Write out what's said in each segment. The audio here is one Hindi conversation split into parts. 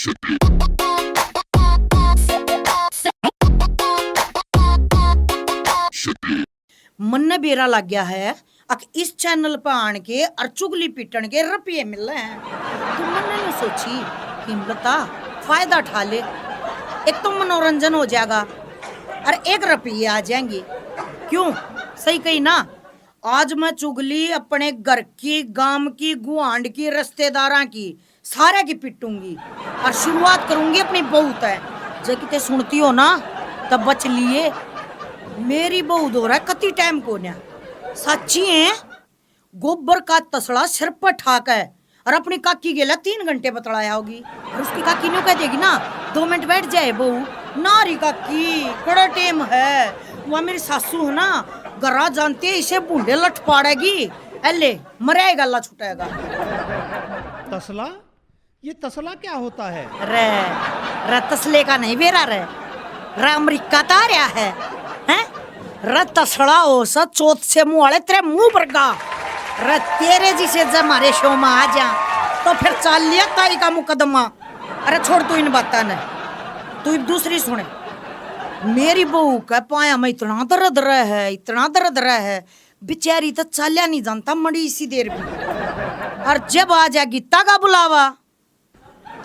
मन ने बेरा लग गया है अक इस चैनल पर आन के और चुगली पीटन के रुपये मिल रहे हैं। तो मन ने सोची हिम्मता फायदा उठा ले, एक तो मनोरंजन हो जाएगा और एक रुपये आ जाएंगे। क्यों सही कही ना। आज मैं चुगली अपने घर की, गांव की, गुआंढ की, रिश्तेदारा की, सारे की पिटूंगी और शुरुआत करूंगी अपनी बहू तय। जब किते सुनती हो ना तब बच लिए। मेरी बहू दो रहा कति टाइम को ना सच्ची है। गोबर का तसड़ा सिर पर ठाक है और अपनी काकी गेला 3 घंटे बतलाया होगी और उसकी काकी ने कह देगी ना 2 मिनट बैठ जाए बहू। नारी काकी बड़ा टेम है। वह मेरी सासू है ना गरा जानते इसे बूढ़े लठ पाड़ेगी, एले मरेगा ला छुटेगा। तसला? ये तसला क्या होता है? रे तसले का नहीं बेरा रे अमरीका ता रहा है हैं? रे तसड़ा हो सा चौथ से मुंह वाले तेरे मुंह पर गा रे तेरे जिसे जब हमारे शो में आ जा तो फिर चल लिया ताई का मुकदमा। अरे छोड़ तू इन बातों ने, तू दूसरी सुने। मेरी बहू का पाया में इतना दर्द रहा है, इतना दर्द रहा है, बेचारी तो चालिया नहीं जानता मड़ी इसी देर भी। और जब आ जाएगी तागा बुलावा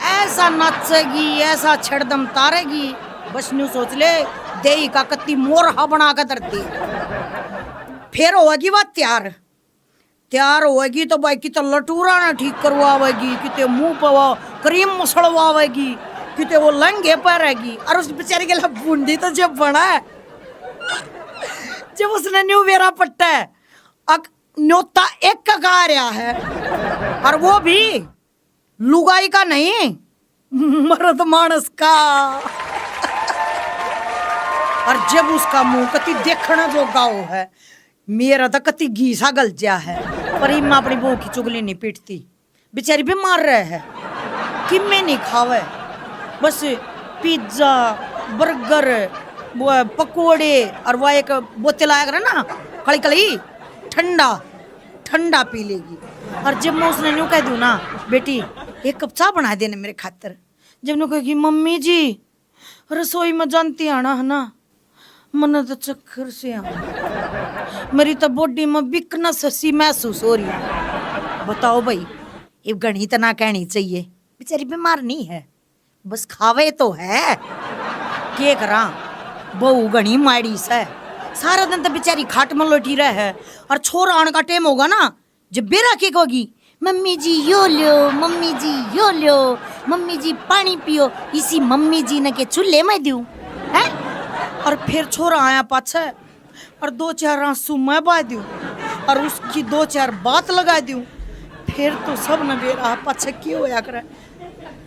ऐसा नाचेगी, ऐसा छड़दम तारेगी, बस न्यू सोच ले देही का कत्ती मोरहा बना कर धरती। फिर होगी वह तैयार होगी तो भाई किते लटूरा ना ठीक करवावेगी, किते मुंह पर क्रीम मसड़वावेगी, किते वो लंगे पहरेगी। और उस बेचारी के लिए बूंदी तो जब बना है जब उसने न्यू वेरा पट्टा है न्योता एक का गा रहा है और वो भी लुगाई का नहीं मर्द मानस का। और जब उसका मुंह कति देखना जो गाओ है, मेरा तो कति घीसा गल जा है। पर इम्मा अपनी बहू की चुगली नहीं पीटती, बेचारी बीमार रहे है कि मैं नहीं खावे। बस पिज्जा बर्गर पकोड़े और वह एक बोतल आया करे ना कड़ी कड़ी ठंडा पी लेगी। और जब मैं उसने न्यू कह दूँ ना बेटी 1 कप चाय बना देने मेरे खातिर, जब न्यू कहेगी मम्मी जी रसोई में जानती आना है ना मन तो चक्कर से मेरी तो बॉडी में वीकनेस सी महसूस हो रही है। बताओ भाई ये गणी तो ना कहनी चाहिए, बेचारी बीमार नहीं है, बस खावे तो है। क्या करा बहू गणी माड़ी से सारा दिन तो बेचारी खाट में लोटी रहे है। और छोरा आने का टाइम होगा ना जब बेरा के होगी मम्मी जी यो लो, मम्मी जी यो लो, मम्मी जी पानी पियो, इसी मम्मी जी ने के चूल्हे में दूं है। और फिर छोरा आया पाछे और 2-4 आंसू मैं बहा दूं और उसकी 2-4 बात लगा दूं, फिर तो सब न बेरा पाछे क्यों होया करे।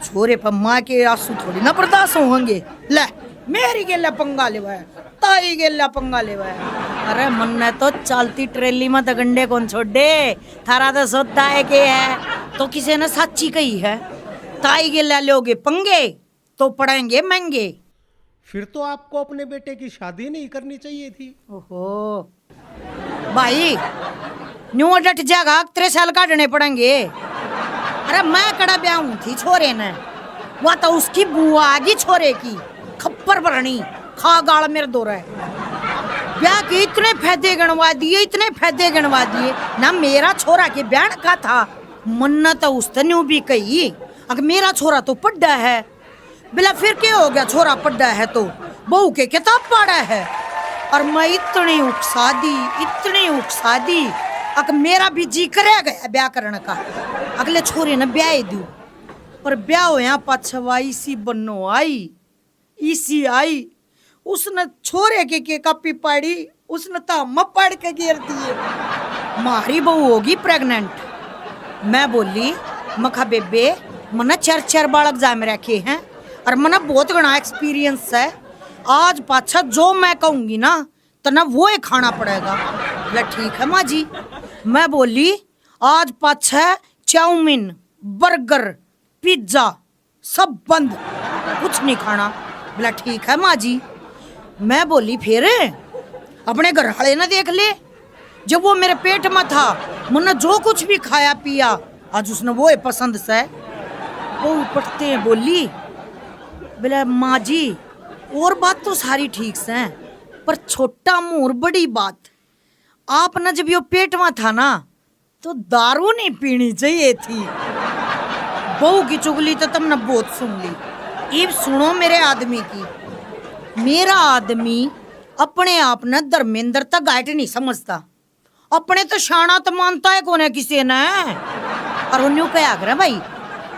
छोरे पर माँ के आंसू थोड़ी ना बर्दाश्त होंगे। ले मेरी गेला पंगा लेवा है, ताई गेला पंगा लेवा है। अरे मन ने तो चलती ट्रेली में दगंडे कौन छोड़े, थारा तो सोता है के है तो किसी ने सच्ची कही है। ताई गेला लोगे पंगे तो पड़ेंगे महंगे। फिर तो आपको अपने बेटे की शादी नहीं करनी चाहिए थी। ओहो भाई न्यू डट जागा 3 साल काटने पड़ेंगे। अरे मैं कड़ा ब्याह थी छोरे ने, वह तो उसकी बुआ आ गई छोरे की खप्पर भरनी खा गाल मेरे दो रहे। ब्याह के इतने फायदे गणवा दिए ना। मेरा छोरा के ब्याह का था मन्ना तो उसने न्यू भी कही अगर मेरा छोरा तो पढ़ा है बिला फिर क्या हो गया, छोरा पढ़ा है तो बहू के किताब पढ़ा है। और मैं इतनी उकसा दी अगर मेरा भी जी करे गया ब्याह करने का, अगले छोरे ने ब्याह दू। पर ब्याह हो यहाँ पछवा इसी बनो आई उसने छोरे के कापी पाड़ी, उसने तो हम पढ़ के गिर दिए। मारी बहू होगी प्रेग्नेंट। मैं बोली मखा बेबे मना 4 बालक जा में रखे हैं और मना बहुत घना एक्सपीरियंस है। आज पाछा जो मैं कहूंगी ना तो ना वो ही खाना पड़ेगा। बोला ठीक है माँ जी। मैं बोली आज पाछा चाउमीन बर्गर पिज्जा सब बंद, कुछ नहीं खाना। बोला ठीक है माँ जी। मैं बोली फिर अपने घर वाले ना देख ले, जब वो मेरे पेट में था मैंने जो कुछ भी खाया पिया आज उसने वो पसंद से। वो पटते बोली बोला माँ जी और बात तो सारी ठीक से, पर छोटा मुंह और बड़ी बात, आप ना जब यो पेट में था ना तो दारू नहीं पीनी चाहिए थी। बहू की चुगली तो तुमने बहुत सुन ली। अब सुनो मेरे आदमी की। मेरा आदमी अपने आप ने धर्मेंद्र तक गाइड नहीं समझता, अपने तो शाना तो मानता है कौन है किसी ने। और उन्हें क्या कर भाई,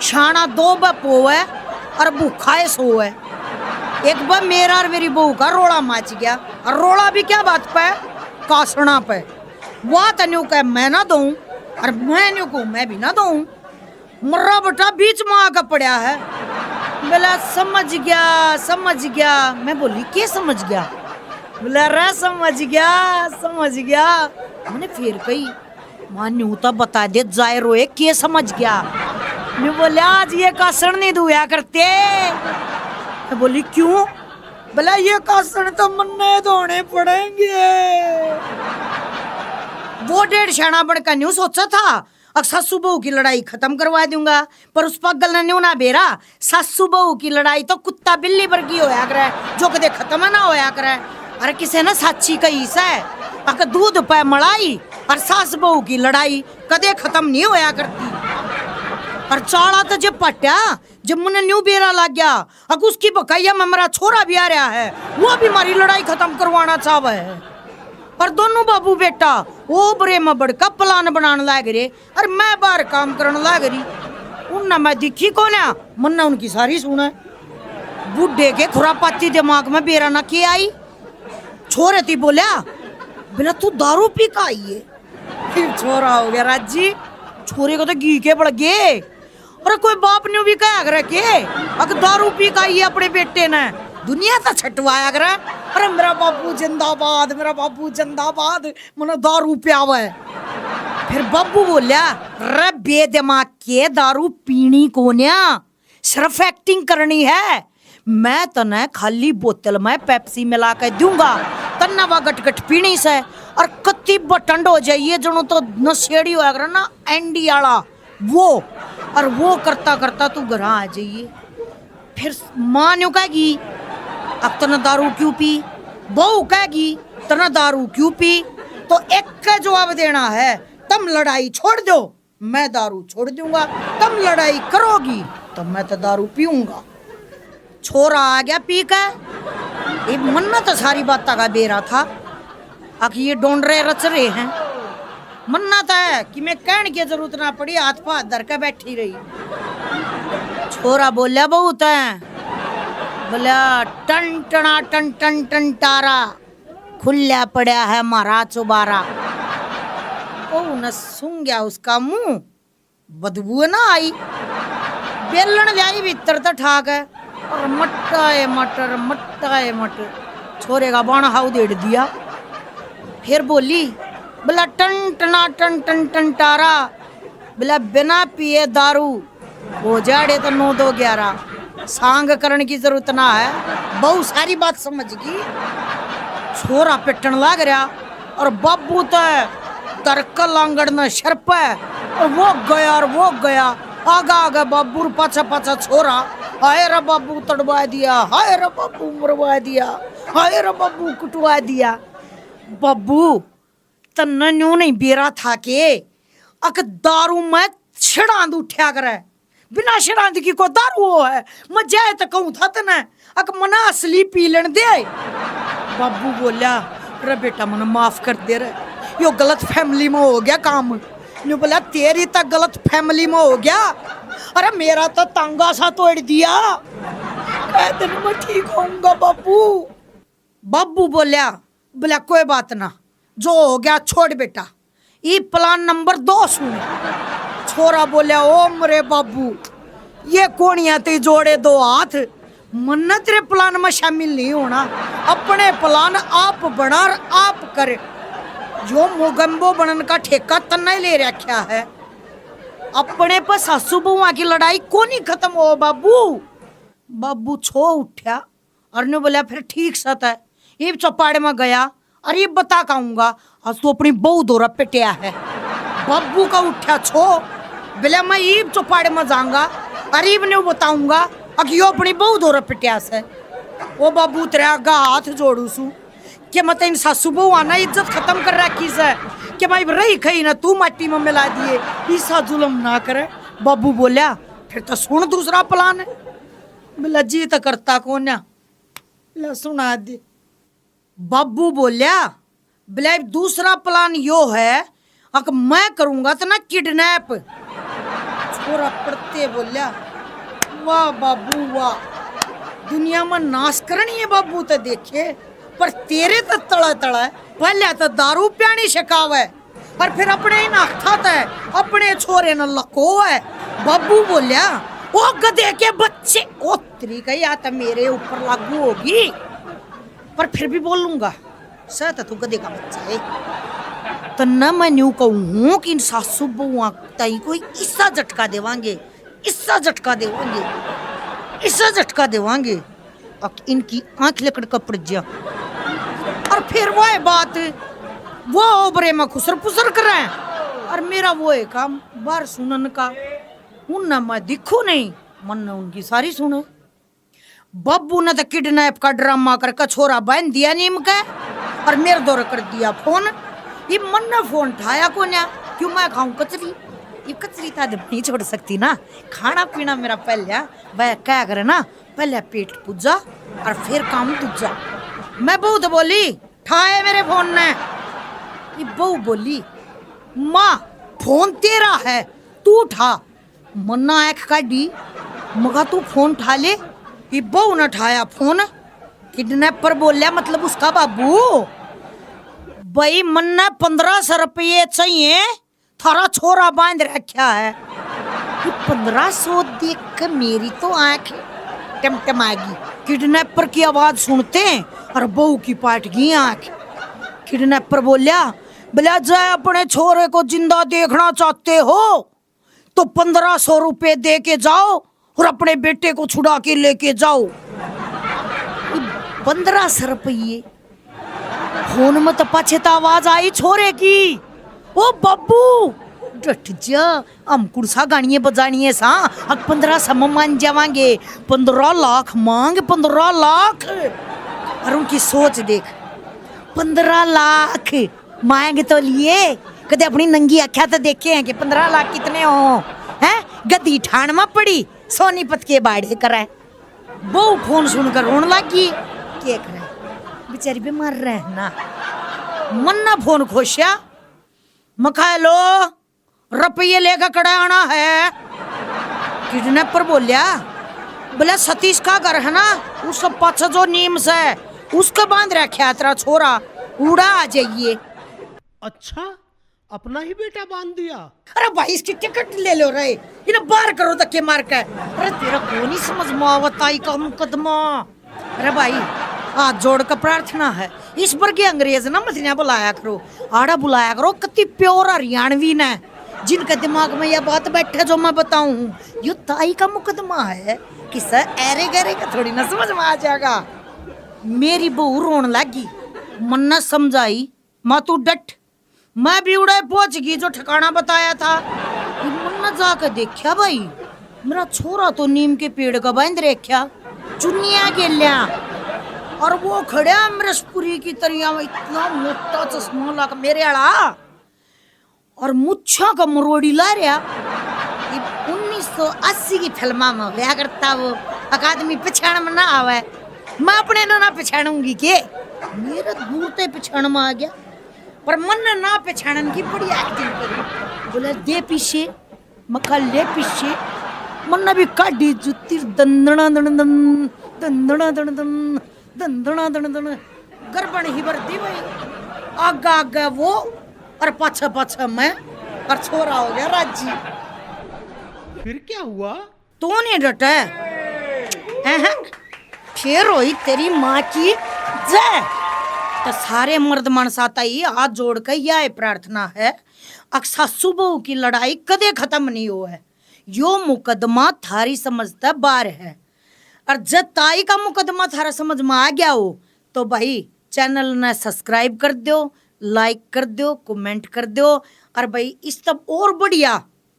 शाना दो बपो है और भूखा है सो है। एक बार मेरा और मेरी बहू का रोड़ा मच गया, और रोड़ा भी क्या बात पे, कासना पे। वह तन्यू कह मैं ना दूं और मैं न्यू को मैं भी ना दूं, मर्रा बटा बीच में आकर पड़ा है। बोला समझ गया। मैं बोली के समझ गया? बोला रे समझ गया। मैंने फिर कही मान्यू तो बता दे जाए रोए के समझ गया। मैं बोला आज ये कासण नहीं धोया करते। मैं बोली क्यों? बोला ये कासण तो मन्ने धोने पड़ेंगे। वो 1.5 शाना बढ़कर न्यू सोचा था अब सासू बहू की लड़ाई खत्म करवा दूंगा, पर उस पागल ने न्यू ना बेरा सासू बहू की लड़ाई तो कुत्ता बिल्ली वर्गी होया करे, जो कदे खत्म ना होया करे। अरे किसे ना साची कही से अगर दूध पे मलाई और सास बहू की लड़ाई कदे खत्म नहीं होया करती। और चाड़ा तो जब पट्या जब मुन्ने न्यू बेरा लग गया, अगर उसकी बकाइया में मेरा छोरा भी आ रहा है, वो भी हमारी लड़ाई खत्म करवाना चाहता है। और दोनों बाबू बेटा वो बड़े में बड़का प्लान बनाने लग रहे, और मैं बाहर काम करने लग रही। उनने मैं दिखी कौन है, मन्ना उनकी सारी सुना। बुढ़े के खुरापाती दिमाग में बेरा ना के आई। छोरे थी बोला तू दारू पी का आई है? फिर छोरा हो गया राजी, छोरे को तो घी के पड़ गए। और कोई बाप ने भी कहा कर के अगर दारू पी का आई है अपने बेटे ने, दुनिया तो छटवाया कर। अरे मेरा बापू जिंदाबाद, मनो दारू पियावा है। फिर बाबू बोलिया रे बेदिमाग के दारू पीनी कोन्या, सिर्फ एक्टिंग करनी है। मैं तने खाली बोतल में पेप्सी मिला के दूंगा, तन्ना वा गटगट पीनी से और कत्ती बटंड हो जाइए जनो तो नशेड़ी होया कर ना एंडी वाला वो। और वो करता करता तू घर आ जाइए। फिर माँ न्यू कहेगी अब तना दारू क्यों पी, बहू कहेगी तना दारू क्यों पी। तो एक का जवाब देना है, तुम लड़ाई छोड़ दो मैं दारू छोड़ दूंगा, तुम लड़ाई करोगी तो मैं तो दारू पीऊंगा। छोरा आ गया पी के। ये मन्ना तो सारी बात का बेरा था, आखिर ये डोंडरे रच रहे हैं। मन्ना तो है कि मैं कहने की जरूरत ना पड़ी, हाथ पाथ धर के बैठी रही। छोरा बोलिया बहुत है, बोला टन टना टन टन टन टारा खुल्या पड़ा है मारा चुबारा। ओ न सूंघ गया उसका मुंह, बदबू ना आई। बेलन जाई भीतर तो ठाक है, और मट्टा है मटर छोरे का बाण हाउ देड़ दिया। फिर बोली बोला टन टना टन टन टन टारा, बोला बिना पिए दारू हो जाड़े तो 9 2 11, सांग करने की जरूरत ना है। बहुत सारी बात समझ गई। छोरा पिटन लग रहा और बाबू तो तरकल आंगड़ में शर्प है, और वो गया आगा आगा बाबू पाछा पाछा छोरा। हाय रे बाबू तड़वा दिया, हाय रे बाबू मरवा दिया, हाय रे बाबू कुटवा दिया। बाबू तन्ने न्यू नहीं बेरा था के अक दारू में छिड़ांद उठा करे, बिना छिड़ांद की को दारू हो है। मैं जाए तो कहूँ था तने अक मना असली पी लेन दे। बाबू बोला रे बेटा मना माफ कर दे रे, यो गलत फैमिली में हो गया काम। न्यू बोला तेरी तक गलत फैमिली में हो गया, अरे मेरा तो तांगा सा तोड़ दिया। कहते मैं ठीक होऊंगा बाबू। बाबू बोला कोई बात ना, जो हो गया छोड़ बेटा, ये प्लान नंबर 2 सुन। छोरा बोला ओ मरे बाबू ये कोणिया ते जोड़े 2 हाथ, मन्ना तेरे प्लान में शामिल नहीं होना। अपने प्लान आप बना और आप करे। जो मोगम्बो बनन का ठेका तन्ना ले रखा है। अपने पर सासू बहुआ की लड़ाई को नहीं खत्म हो बाबू। बाबू छो उठा और ने बोला फिर ठीक सत है। ये चौपाड़े में गया और ये बता कहूंगा आज तो अपनी बहू दौरा पिटिया है। बाबू का उठा छो बोला मैं ईब चौपाड़े में जाऊंगा, अरीब ने बताऊंगा अगियो अपनी बहू दो पिटिया से ओ बाबू तेरे आगा हाथ जोड़ू सू कि मत इन सासू बहू आना इज्जत खत्म कर रखी से कि भाई रही खई ना तू माटी में मिला दिए ईसा जुलम ना करे। बाबू बोलिया फिर तो सुन दूसरा प्लान है। बोला जी तो करता कौन है? ला सुना दे। बाबू बोलिया बोले दूसरा प्लान यो है अगर मैं करूंगा तो ना किडनैप। छोरा पड़ते बोलिया वाह बाबू वाह, दुनिया में नाश करनी है बाबू तो देखे, पर तेरे तो तड़ा तड़ा है। पहले तो दारू प्यानी शिकावे और फिर अपने ही नाखता है अपने छोरे न लको है। बाबू बोलिया ओ गधे के बच्चे ओ तेरी का या तो मेरे ऊपर लागू होगी, पर फिर भी बोलूंगा सह तू गधे का बच्चा है। तो न मैं न्यू कहूँ कि इन सासू बहुआ ताई कोई इसका झटका देवांगे, इसका झटका देवांगे, इसका झटका देवांगे। अब इनकी आंख लकड़ का पड़ जा। और फिर वो है बात वो ओबरे में खुसर पुसर कर रहे हैं और मेरा वो है काम बार सुनन का। उन मैं दिखू नहीं मन ने उनकी सारी सुने। बब्बू ने तो किडनैप का ड्रामा करके छोरा बांध दिया नीम के और मेरे दौर कर दिया फोन। ये मन ने फोन उठाया को ना क्यों मैं खाऊं कचरी, ये कचरी था नहीं छोड़ सकती ना। खाना पीना मेरा पहले वह क्या करे ना, पहले पेट पूजा और फिर काम दूजा। मैं बहू तो बोली ठाए मेरे फोन ने। ये बहू बोली माँ फोन तेरा है तू उठा। मन्ना आँख काटी मगा तू फोन उठा ले। ये बहू ने उठाया फोन। किडनैपर बोलिया मतलब उसका बाबू भाई मन्ना 1500 रुपये चाहिए, थारा छोरा बांध रखा है। 1500 देख कर मेरी तो आंख टिमटिमाएगी। किडनैपर की आवाज सुनते और बहू की पाट गई आंख। किडनैपर बोलिया बोला जाए अपने छोरे को जिंदा देखना चाहते हो तो 1500 रुपये दे के जाओ और अपने बेटे को छुड़ा के लेके जाओ। 1500 रुपये फोन में तो पाछे तो आवाज आई छोरे की ओ बब्बू डट जा हम कुर्सा गानिये बजानिये सा अब 1500 मान जावांगे। 15 लाख मांग 15 लाख। और उनकी सोच देख 15 लाख मांग तो लिए कदे अपनी नंगी आख्या तो देखे हैं कि 15 लाख कितने हो हैं। गद्दी ठाण में पड़ी सोनीपत के बाड़े करे। वो फोन सुनकर रोने लगी क्या करे बेचारी बीमार रहे ना। मन्ना फोन खोशिया मखा लो रुपये लेकर कड़ा आना है। किडनैपर बोलिया बोला सतीश का घर है ना उस पाछे जो नीम से उसका बांध रखा तेरा छोरा उड़ा आ जाइए। अच्छा अपना ही बेटा बांध दिया। अरे भाई इसकी टिकट ले लो रे इन्हें बाहर करो धक्के मार के। अरे तेरा कौन ही समझ में आवताई का मुकदमा। अरे भाई हाथ जोड़ कर प्रार्थना है इस पर के अंग्रेज ना मछलियां बुलाया करो आड़ा बुलाया करो कति प्योर हरियाणवी ने जिनके दिमाग में यह बात बैठे जो मैं बताऊं यो ताई का मुकदमा है कि सर ऐरे गहरे का थोड़ी ना समझ में आ जाएगा। मेरी बहू रोने लगी मन्ना समझाई माँ तू डट। मैं भी उड़े पहुंच गई जो ठिकाना बताया था। मन्ना जाकर देखा भाई मेरा छोरा तो नीम के पेड़ का बांध रखा चुनिया के लिया और वो खड़े अमृतपुरी की तरिया में इतना मोटा चश्मा लगा मेरे आड़ा और मुच्छा का मरोड़ी ला रहा। 1980 की फिल्मा में क्या करता वो अकादमी पछाण में ना आवे मैं अपने ना पछाणूंगी के मेरे दूर ते पछाण में आ गया पर मन ने ना पछाणन की बड़ी एक्टिंग करी। बोले दे पीछे मक्खा ले पीछे मन भी काढ़ी जुत्ती दंदना दन दन दंदना दन दन दंदना दन दन गरबन ही भरती भाई आगा आगा वो और पाछा पाछा मैं और छोरा हो गया राजी। फिर क्या हुआ? तू नहीं डटे फिर हुई तेरी माँ की जय। तो सारे मर्द मानस आता ही हाथ जोड़ कर यह प्रार्थना है सासू बहू की लड़ाई कदे खत्म नहीं हो है। यो मुकदमा थारी समझता बार है और जब ताई का मुकदमा थारा समझ में आ गया हो तो भाई चैनल ने सब्सक्राइब कर दो लाइक कर दो कमेंट कर दो और भाई इस तब और बढ़िया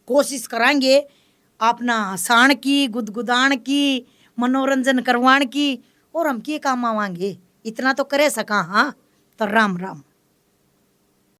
कोशिश करांगे अपना हंसाण की गुदगुदान की मनोरंजन करवाण की, और हम की काम आवांगे, इतना तो करे सका। हाँ तो राम राम।